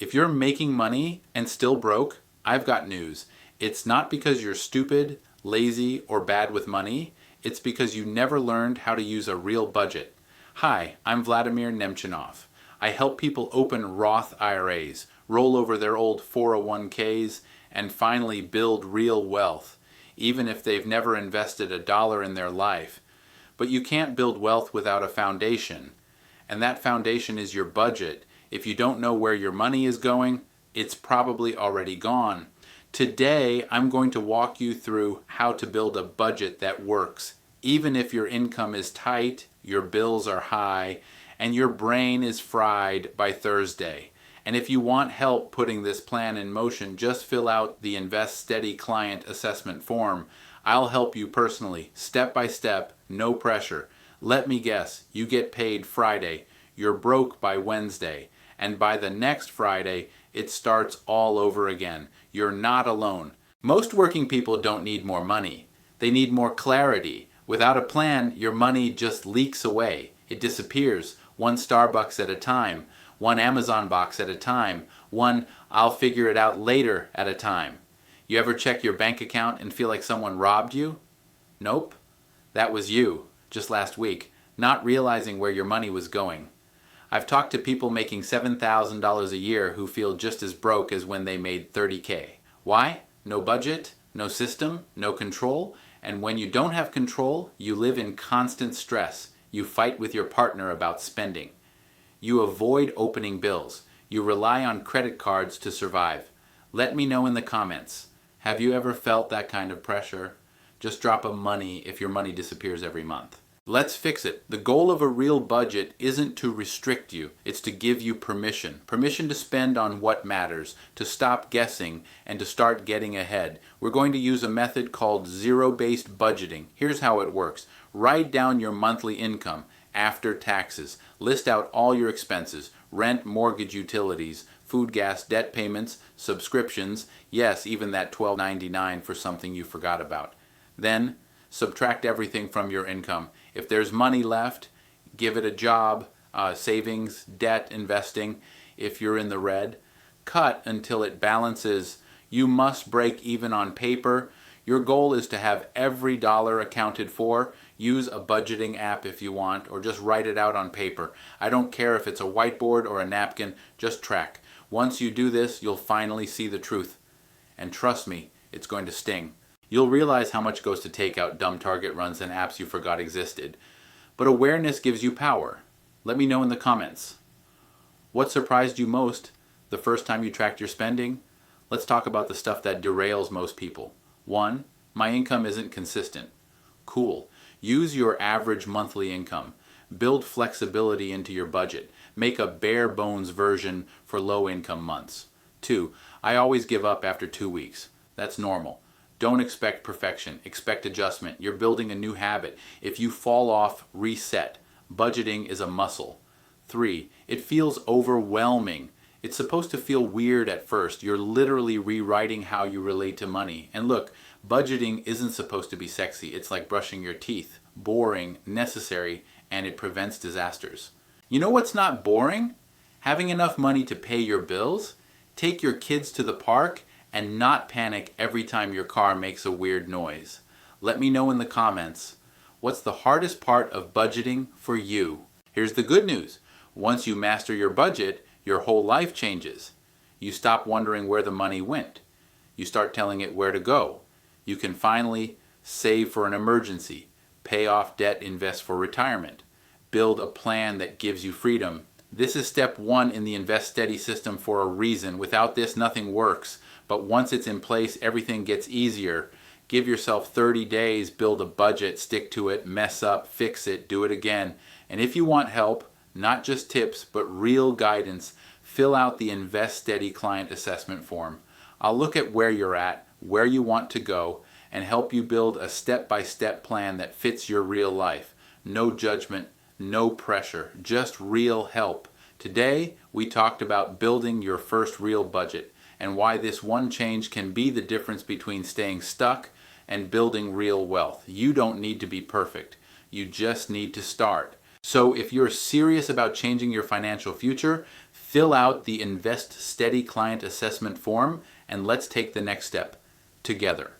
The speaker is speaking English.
If you're making money and still broke, I've got news. It's not because you're stupid, lazy, or bad with money. It's because you never learned how to use a real budget. Hi, I'm Vladimir Nemchinov. I help people open Roth IRAs, roll over their old 401ks, and finally build real wealth, even if they've never invested a dollar in their life. But you can't build wealth without a foundation, and that foundation is your budget. If you don't know where your money is going, it's probably already gone. Today, I'm going to walk you through how to build a budget that works, even if your income is tight, your bills are high, and your brain is fried by Thursday. And if you want help putting this plan in motion, just fill out the Invest Steady Client Assessment form. I'll help you personally, step by step, no pressure. Let me guess, you get paid Friday, you're broke by Wednesday, and by the next Friday, it starts all over again. You're not alone. Most working people don't need more money. They need more clarity. Without a plan, your money just leaks away. It disappears, one Starbucks at a time, one Amazon box at a time, one I'll figure it out later at a time. You ever check your bank account and feel like someone robbed you? Nope. That was you, just last week, not realizing where your money was going. I've talked to people making $7,000 a year who feel just as broke as when they made $30K. Why? No budget, no system, no control, and when you don't have control, you live in constant stress. You fight with your partner about spending. You avoid opening bills. You rely on credit cards to survive. Let me know in the comments. Have you ever felt that kind of pressure? Just drop a money if your money disappears every month. Let's fix it. The goal of a real budget isn't to restrict you, it's to give you permission. Permission to spend on what matters, to stop guessing, and to start getting ahead. We're going to use a method called zero-based budgeting. Here's how it works. Write down your monthly income after taxes. List out all your expenses, rent, mortgage, utilities, food, gas, debt payments, subscriptions, yes, even that $12.99 for something you forgot about. Then, subtract everything from your income. If there's money left, give it a job, savings, debt, investing. If you're in the red, cut until it balances. You must break even on paper. Your goal is to have every dollar accounted for. Use a budgeting app if you want, or just write it out on paper. I don't care if it's a whiteboard or a napkin, just track. Once you do this, you'll finally see the truth. And trust me, it's going to sting. You'll realize how much goes to take out dumb target runs and apps you forgot existed. But awareness gives you power. Let me know in the comments. What surprised you most the first time you tracked your spending? Let's talk about the stuff that derails most people. 1. My income isn't consistent. Cool. Use your average monthly income. Build flexibility into your budget. Make a bare bones version for low income months. 2. I always give up after 2 weeks. That's normal. Don't expect perfection. Expect adjustment. You're building a new habit. If you fall off, reset. Budgeting is a muscle. 3. It feels overwhelming. It's supposed to feel weird at first. You're literally rewriting how you relate to money. And look, budgeting isn't supposed to be sexy. It's like brushing your teeth. Boring, necessary, and it prevents disasters. You know what's not boring? Having enough money to pay your bills, take your kids to the park, and not panic every time your car makes a weird noise. Let me know in the comments, what's the hardest part of budgeting for you? Here's the good news. Once you master your budget, your whole life changes. You stop wondering where the money went. You start telling it where to go. You can finally save for an emergency, pay off debt, invest for retirement, build a plan that gives you freedom. This is step 1 in the Invest Steady system for a reason. Without this, nothing works. But once it's in place, everything gets easier. Give yourself 30 days, build a budget, stick to it, mess up, fix it, do it again. And if you want help, not just tips, but real guidance, fill out the Invest Steady Client Assessment form. I'll look at where you're at, where you want to go, and help you build a step-by-step plan that fits your real life. No judgment, no pressure, just real help. Today, we talked about building your first real budget, and why this one change can be the difference between staying stuck and building real wealth. You don't need to be perfect. You just need to start. So if you're serious about changing your financial future, Fill out the Invest Steady Client Assessment form and let's take the next step together.